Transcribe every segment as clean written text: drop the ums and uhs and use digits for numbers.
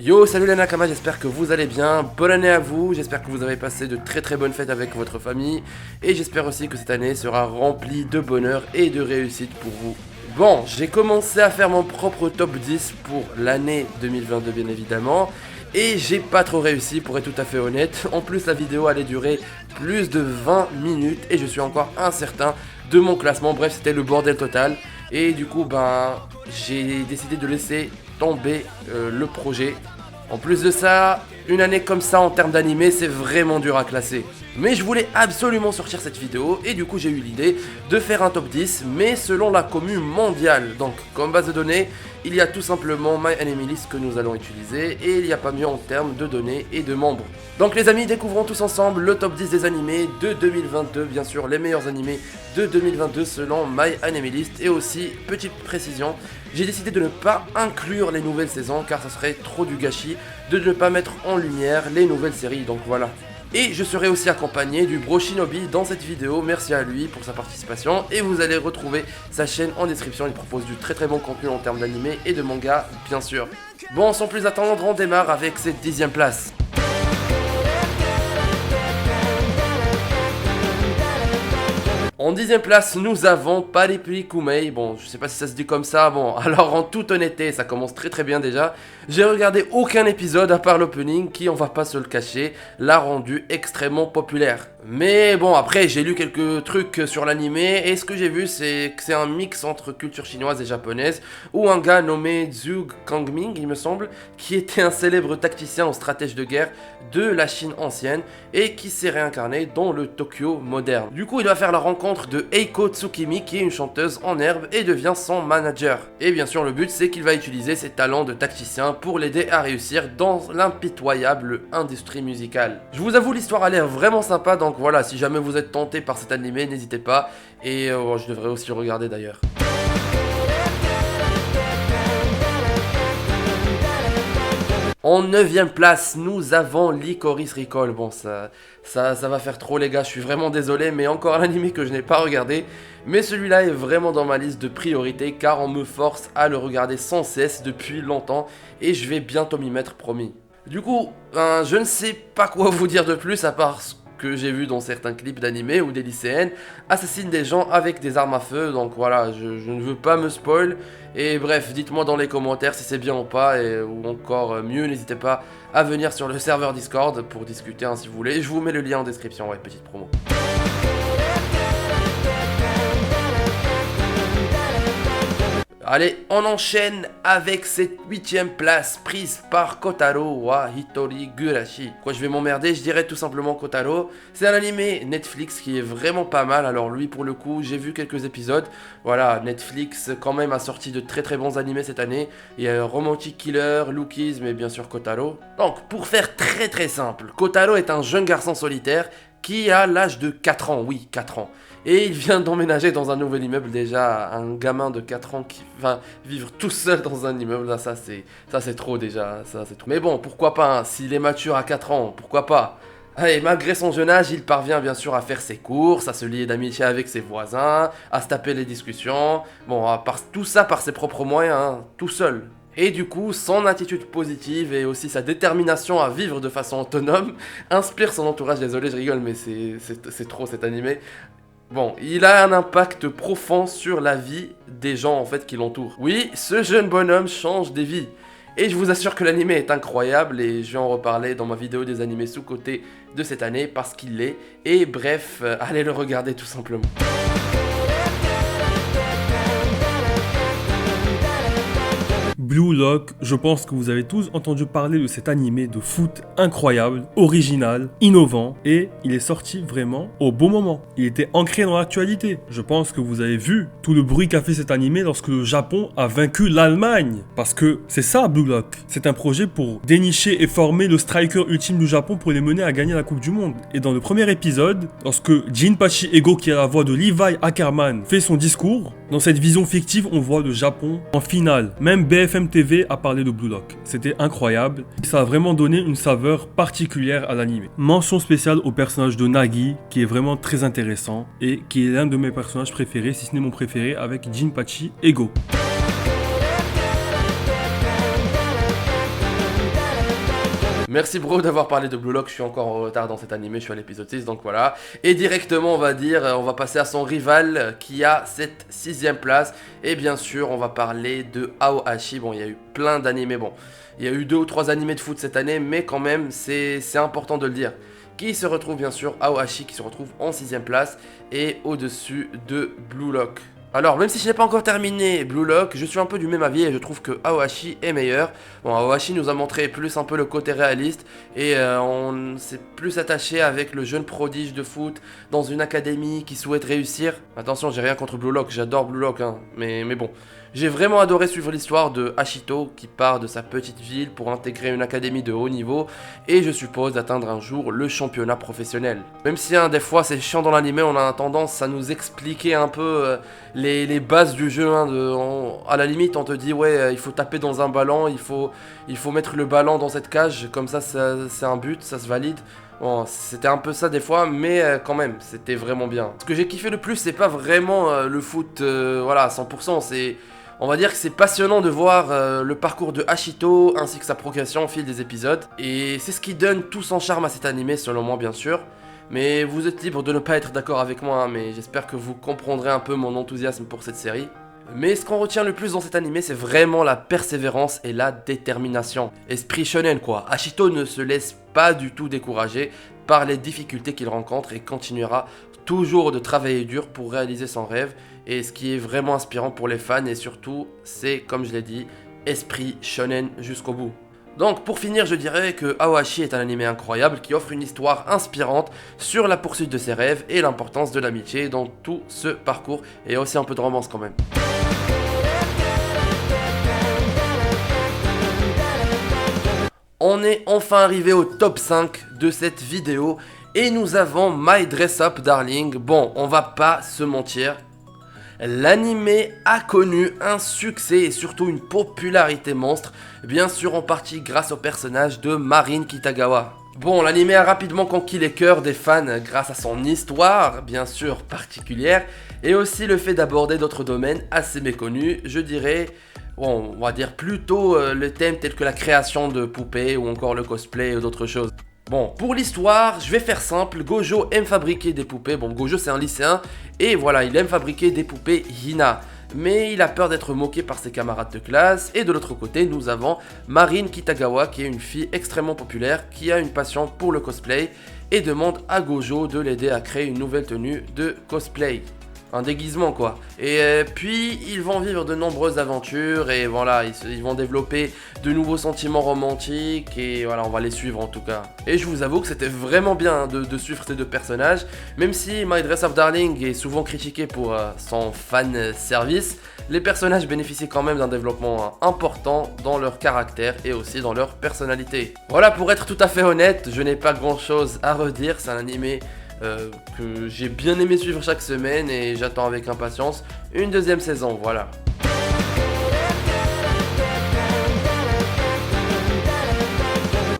Yo, salut les Nakama, j'espère que vous allez bien, bonne année à vous, j'espère que vous avez passé de très bonnes fêtes avec votre famille, et j'espère aussi que cette année sera remplie de bonheur et de réussite pour vous. Bon, j'ai commencé à faire mon propre top 10 pour l'année 2022 bien évidemment, et j'ai pas trop réussi pour être tout à fait honnête. En plus la vidéo allait durer plus de 20 minutes et je suis encore incertain de mon classement, bref c'était le bordel total. Et du coup j'ai décidé de laisser tomber le projet. En plus de ça, une année comme ça en termes d'animé, c'est vraiment dur à classer. Mais je voulais absolument sortir cette vidéo et du coup j'ai eu l'idée de faire un top 10 mais selon la commu mondiale. Donc comme base de données, il y a tout simplement MyAnimeList que nous allons utiliser et il n'y a pas mieux en termes de données et de membres. Donc les amis, découvrons tous ensemble le top 10 des animés de 2022, bien sûr les meilleurs animés de 2022 selon MyAnimeList. Et aussi, petite précision, j'ai décidé de ne pas inclure les nouvelles saisons car ça serait trop du gâchis de ne pas mettre en lumière les nouvelles séries, donc voilà. Et je serai aussi accompagné du bro Shinobi dans cette vidéo, merci à lui pour sa participation et vous allez retrouver sa chaîne en description, il propose du très bon contenu en termes d'animé et de manga bien sûr. Bon, sans plus attendre, on démarre avec cette 10e place. En 10e place, nous avons Paripuri Kumei. Bon, je sais pas si ça se dit comme ça. Bon, alors en toute honnêteté, ça commence très bien déjà. J'ai regardé aucun épisode à part l'opening qui, on va pas se le cacher, l'a rendu extrêmement populaire. Mais bon, après, j'ai lu quelques trucs sur l'animé et ce que j'ai vu, c'est que c'est un mix entre culture chinoise et japonaise où un gars nommé Zhu Kangming, il me semble, qui était un célèbre tacticien ou stratège de guerre de la Chine ancienne et qui s'est réincarné dans le Tokyo moderne. Du coup, il va faire la rencontre de Eiko Tsukimi qui est une chanteuse en herbe et devient son manager. Et bien sûr le but c'est qu'il va utiliser ses talents de tacticien pour l'aider à réussir dans l'impitoyable industrie musicale. Je vous avoue l'histoire a l'air vraiment sympa, donc voilà, si jamais vous êtes tenté par cet animé n'hésitez pas et je devrais aussi le regarder d'ailleurs. En 9e place, nous avons Lycoris Recall. Bon, ça va faire trop les gars, je suis vraiment désolé, mais encore un animé que je n'ai pas regardé. Mais celui-là est vraiment dans ma liste de priorités car on me force à le regarder sans cesse depuis longtemps et je vais bientôt m'y mettre, promis. Du coup, je ne sais pas quoi vous dire de plus à part ce que j'ai vu dans certains clips d'animé où des lycéennes assassinent des gens avec des armes à feu, donc voilà, je ne veux pas me spoil. Et bref, dites-moi dans les commentaires si c'est bien ou pas, ou encore mieux, n'hésitez pas à venir sur le serveur Discord pour discuter si vous voulez. Je vous mets le lien en description, ouais, petite promo. Allez, on enchaîne avec cette 8e place prise par Kotaro wa Hitori Gurashi. Quoi, je vais m'emmerder, je dirais tout simplement Kotaro. C'est un animé Netflix qui est vraiment pas mal. Alors lui, pour le coup, j'ai vu quelques épisodes. Voilà, Netflix quand même a sorti de très bons animés cette année. Il y a Romantic Killer, Lookies, mais bien sûr Kotaro. Donc, pour faire très simple, Kotaro est un jeune garçon solitaire qui a l'âge de 4 ans, oui, 4 ans. Et il vient d'emménager dans un nouvel immeuble, déjà un gamin de 4 ans qui va vivre tout seul dans un immeuble, là, ça c'est trop déjà, ça c'est trop. Mais bon, pourquoi pas, hein, s'il est mature à 4 ans, pourquoi pas. Et malgré son jeune âge, il parvient bien sûr à faire ses courses, à se lier d'amitié avec ses voisins, à se taper les discussions, bon, tout ça par ses propres moyens, hein, tout seul. Et du coup, son attitude positive et aussi sa détermination à vivre de façon autonome inspire son entourage. Désolé, je rigole, mais c'est trop cet animé. Bon, il a un impact profond sur la vie des gens en fait qui l'entourent. Oui, ce jeune bonhomme change des vies. Et je vous assure que l'animé est incroyable et je vais en reparler dans ma vidéo des animés sous-cotés de cette année parce qu'il l'est. Et bref, allez le regarder tout simplement. Blue Lock, je pense que vous avez tous entendu parler de cet animé de foot incroyable, original, innovant et il est sorti vraiment au bon moment. Il était ancré dans l'actualité. Je pense que vous avez vu tout le bruit qu'a fait cet animé lorsque le Japon a vaincu l'Allemagne. Parce que c'est ça Blue Lock. C'est un projet pour dénicher et former le striker ultime du Japon pour les mener à gagner la Coupe du Monde. Et dans le premier épisode, lorsque Jinpachi Ego, qui a la voix de Levi Ackerman, fait son discours, dans cette vision fictive, on voit le Japon en finale. Même BFM TV a parlé de Blue Lock. C'était incroyable. Ça a vraiment donné une saveur particulière à l'anime. Mention spéciale au personnage de Nagi, qui est vraiment très intéressant et qui est l'un de mes personnages préférés, si ce n'est mon préféré, avec Jinpachi Ego. Merci bro d'avoir parlé de Blue Lock, je suis encore en retard dans cet animé, je suis à l'épisode 6, donc voilà. Et directement on va dire, on va passer à son rival qui a cette 6ème place. Et bien sûr on va parler de Aohashi. Bon, il y a eu plein d'animés, bon, il y a eu 2 ou 3 animés de foot cette année, mais quand même c'est important de le dire. Qui se retrouve bien sûr, Aohashi qui se retrouve en 6ème place et au-dessus de Blue Lock. Alors, même si je n'ai pas encore terminé Blue Lock, je suis un peu du même avis et je trouve que Aohashi est meilleur. Bon, Aohashi nous a montré plus un peu le côté réaliste et on s'est plus attaché avec le jeune prodige de foot dans une académie qui souhaite réussir. Attention, j'ai rien contre Blue Lock, j'adore Blue Lock, hein, mais bon. J'ai vraiment adoré suivre l'histoire de Hachito qui part de sa petite ville pour intégrer une académie de haut niveau et je suppose atteindre un jour le championnat professionnel. Même si des fois c'est chiant dans l'anime, on a tendance à nous expliquer un peu les bases du jeu. À la limite on te dit ouais il faut taper dans un ballon, il faut mettre le ballon dans cette cage, comme ça c'est un but, ça se valide. Bon, c'était un peu ça des fois, mais quand même, c'était vraiment bien. Ce que j'ai kiffé le plus, c'est pas vraiment le foot, voilà, à 100%, c'est... On va dire que c'est passionnant de voir le parcours de Hachito ainsi que sa progression au fil des épisodes. Et c'est ce qui donne tout son charme à cet animé, selon moi bien sûr. Mais vous êtes libre de ne pas être d'accord avec moi, hein, mais j'espère que vous comprendrez un peu mon enthousiasme pour cette série. Mais ce qu'on retient le plus dans cet animé, c'est vraiment la persévérance et la détermination. Esprit shonen quoi. Hachito ne se laisse pas du tout décourager par les difficultés qu'il rencontre et continuera toujours de travailler dur pour réaliser son rêve. Et ce qui est vraiment inspirant pour les fans et surtout, c'est comme je l'ai dit, esprit shonen jusqu'au bout. Donc pour finir, je dirais que Aohashi est un animé incroyable qui offre une histoire inspirante sur la poursuite de ses rêves et l'importance de l'amitié dans tout ce parcours et aussi un peu de romance quand même. On est enfin arrivé au top 5 de cette vidéo et nous avons My Dress Up Darling. Bon, on va pas se mentir. L'animé a connu un succès et surtout une popularité monstre, bien sûr en partie grâce au personnage de Marin Kitagawa. Bon, l'animé a rapidement conquis les cœurs des fans grâce à son histoire, bien sûr particulière, et aussi le fait d'aborder d'autres domaines assez méconnus, je dirais, bon, on va dire plutôt le thème tel que la création de poupées ou encore le cosplay ou d'autres choses. Bon, pour l'histoire, je vais faire simple, Gojo aime fabriquer des poupées, bon Gojo c'est un lycéen, et voilà, il aime fabriquer des poupées Hina, mais il a peur d'être moqué par ses camarades de classe, et de l'autre côté, nous avons Marin Kitagawa, qui est une fille extrêmement populaire, qui a une passion pour le cosplay, et demande à Gojo de l'aider à créer une nouvelle tenue de cosplay. Un déguisement quoi. Et puis ils vont vivre de nombreuses aventures et voilà, ils vont développer de nouveaux sentiments romantiques et voilà, on va les suivre en tout cas. Et je vous avoue que c'était vraiment bien de suivre ces deux personnages, même si My Dress Up Darling est souvent critiqué pour son fan service, les personnages bénéficient quand même d'un développement important dans leur caractère et aussi dans leur personnalité. Voilà, pour être tout à fait honnête, je n'ai pas grand chose à redire, c'est un animé que j'ai bien aimé suivre chaque semaine et j'attends avec impatience une deuxième saison, voilà.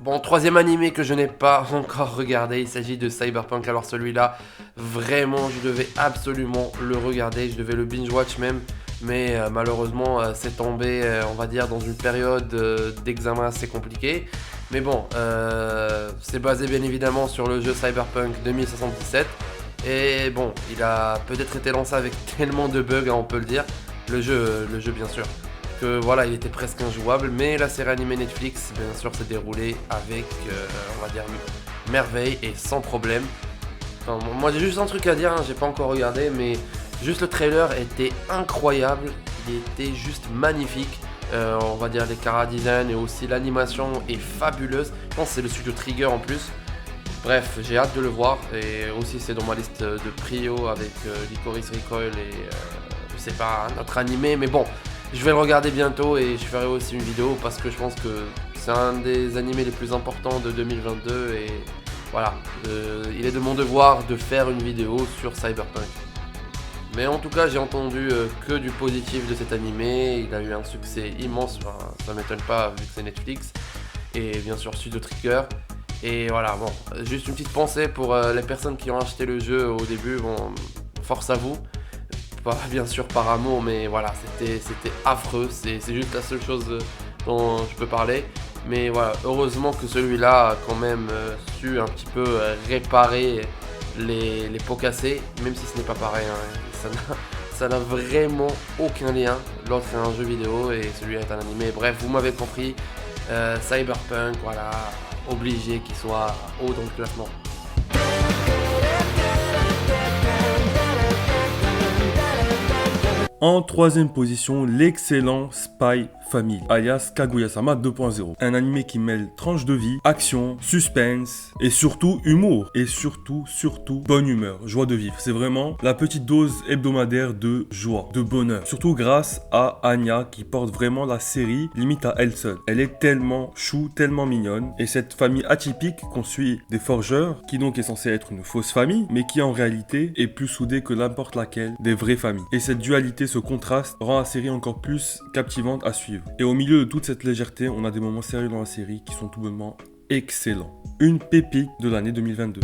Bon, troisième animé que je n'ai pas encore regardé, il s'agit de Cyberpunk. Alors celui-là, vraiment, je devais absolument le regarder, je devais le binge-watch même. Mais malheureusement, c'est tombé, on va dire, dans une période d'examen assez compliquée. Mais bon, c'est basé bien évidemment sur le jeu Cyberpunk 2077. Et bon, il a peut-être été lancé avec tellement de bugs, hein, on peut le dire. Le jeu bien sûr. Que voilà, il était presque injouable. Mais la série animée Netflix, bien sûr, s'est déroulée avec, on va dire, merveille et sans problème. Enfin, moi j'ai juste un truc à dire, hein, j'ai pas encore regardé, mais juste le trailer était incroyable. Il était juste magnifique. On va dire les chara-design et aussi l'animation est fabuleuse. Je pense que c'est le studio Trigger en plus. Bref, j'ai hâte de le voir et aussi c'est dans ma liste de prio avec Licorice Recoil et je sais pas, un autre animé, mais bon, je vais le regarder bientôt et je ferai aussi une vidéo parce que je pense que c'est un des animés les plus importants de 2022 et voilà, il est de mon devoir de faire une vidéo sur Cyberpunk. Mais en tout cas, j'ai entendu que du positif de cet animé. Il a eu un succès immense, enfin, ça m'étonne pas vu que c'est Netflix. Et bien sûr, Studio Trigger. Et voilà, bon, juste une petite pensée pour les personnes qui ont acheté le jeu au début. Bon, force à vous. Pas bien sûr par amour, mais voilà, c'était affreux. C'est juste la seule chose dont je peux parler. Mais voilà, heureusement que celui-là a quand même su un petit peu réparer les pots cassés, même si ce n'est pas pareil, hein. Ça n'a vraiment aucun lien. L'autre est un jeu vidéo et celui-là est un animé. Bref, vous m'avez compris. Cyberpunk, voilà, obligé qu'il soit haut dans le classement. En troisième position, l'excellent Spy Family, alias Kaguya-sama 2.0. Un animé qui mêle tranche de vie, action, suspense et surtout humour. Et surtout bonne humeur, joie de vivre. C'est vraiment la petite dose hebdomadaire de joie, de bonheur. Surtout grâce à Anya qui porte vraiment la série limite à elle seule. Elle est tellement chou, tellement mignonne. Et cette famille atypique qu'on suit des forgeurs, qui donc est censée être une fausse famille, mais qui en réalité est plus soudée que n'importe laquelle des vraies familles. Et cette dualité, ce contraste rend la série encore plus captivante à suivre. Et au milieu de toute cette légèreté, on a des moments sérieux dans la série qui sont tout bonnement excellents. Une pépite de l'année 2022.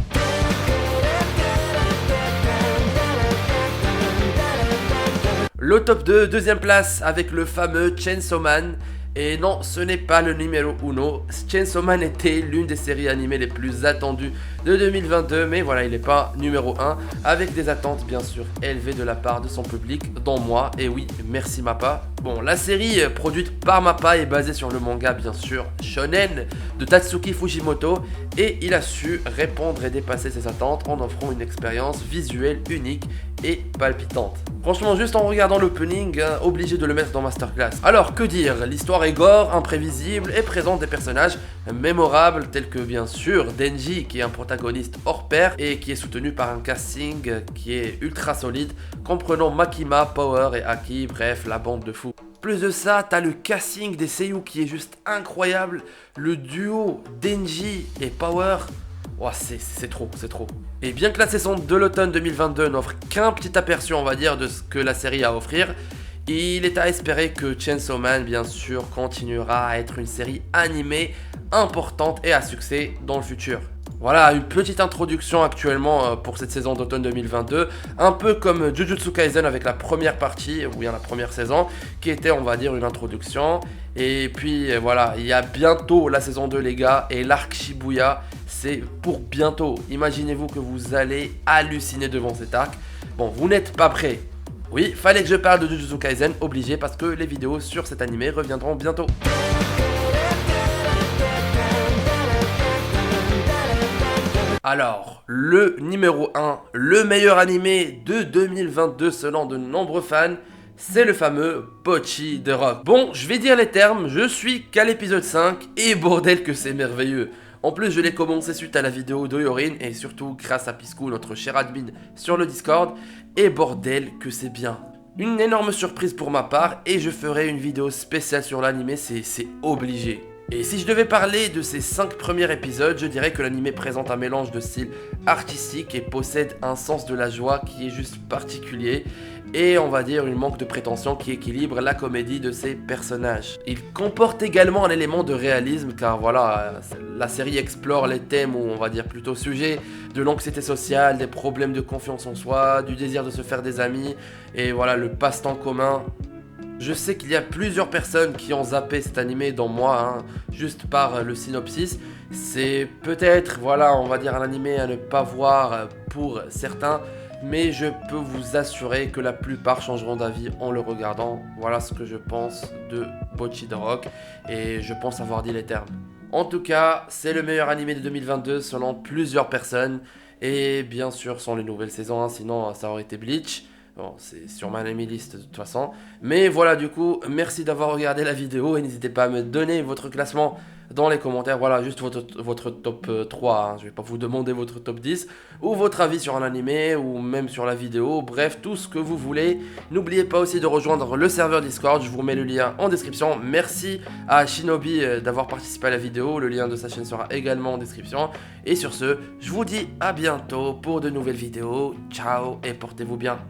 Le top 2, deuxième place avec le fameux Chainsaw Man. Et non, ce n'est pas le numéro 1. Chainsaw Man était l'une des séries animées les plus attendues de 2022, mais voilà, il n'est pas numéro 1, avec des attentes bien sûr élevées de la part de son public, dont moi, et oui, merci Mappa. Bon, la série produite par Mappa est basée sur le manga bien sûr Shonen de Tatsuki Fujimoto, et il a su répondre et dépasser ses attentes en offrant une expérience visuelle unique et palpitante. Franchement, juste en regardant l'opening, obligé de le mettre dans Masterclass. Alors, que dire? L'histoire est gore, imprévisible et présente des personnages mémorables tels que bien sûr Denji qui est un protagoniste hors pair et qui est soutenu par un casting qui est ultra solide, comprenant Makima, Power et Aki, bref, la bande de fous. Plus de ça, t'as le casting des seiyuu qui est juste incroyable, le duo Denji et Power. Oh, c'est trop. Et bien que la saison de l'automne 2022 n'offre qu'un petit aperçu, on va dire, de ce que la série a à offrir, il est à espérer que Chainsaw Man, bien sûr, continuera à être une série animée importante et à succès dans le futur. Voilà, une petite introduction actuellement pour cette saison d'automne 2022, un peu comme Jujutsu Kaisen avec la première partie, ou bien la première saison, qui était, on va dire, une introduction. Et puis voilà, il y a bientôt la saison 2 les gars, et l'arc Shibuya, c'est pour bientôt. Imaginez-vous que vous allez halluciner devant cet arc. Bon, vous n'êtes pas prêts. Oui, fallait que je parle de Jujutsu Kaisen, obligé, parce que les vidéos sur cet animé reviendront bientôt. Alors, le numéro 1, le meilleur animé de 2022 selon de nombreux fans, c'est le fameux Bocchi the Rock. Bon, je vais dire les termes, je suis qu'à l'épisode 5 et bordel que c'est merveilleux. En plus, je l'ai commencé suite à la vidéo de Yorin et surtout grâce à Piscou, notre cher admin sur le Discord, et bordel que c'est bien. Une énorme surprise pour ma part et je ferai une vidéo spéciale sur l'animé, c'est obligé. Et si je devais parler de ces 5 premiers épisodes, je dirais que l'animé présente un mélange de style artistique et possède un sens de la joie qui est juste particulier, et on va dire une manque de prétention qui équilibre la comédie de ses personnages. Il comporte également un élément de réalisme car voilà, la série explore les thèmes ou on va dire plutôt sujets de l'anxiété sociale, des problèmes de confiance en soi, du désir de se faire des amis, et voilà le passe-temps commun. Je sais qu'il y a plusieurs personnes qui ont zappé cet animé, dont moi, juste par le synopsis. C'est peut-être, voilà, on va dire un animé à ne pas voir pour certains, mais je peux vous assurer que la plupart changeront d'avis en le regardant. Voilà ce que je pense de Bocchi the Rock, et je pense avoir dit les termes. En tout cas, c'est le meilleur animé de 2022 selon plusieurs personnes, et bien sûr sans les nouvelles saisons, sinon ça aurait été Bleach. Bon, c'est sur ma enemy list de toute façon. Mais voilà, du coup, merci d'avoir regardé la vidéo et n'hésitez pas à me donner votre classement dans les commentaires. Voilà, juste votre top 3. Je vais pas vous demander votre top 10 ou votre avis sur un animé ou même sur la vidéo. Bref, tout ce que vous voulez. N'oubliez pas aussi de rejoindre le serveur Discord. Je vous mets le lien en description. Merci à Shinobi d'avoir participé à la vidéo. Le lien de sa chaîne sera également en description. Et sur ce, je vous dis à bientôt pour de nouvelles vidéos. Ciao et portez-vous bien.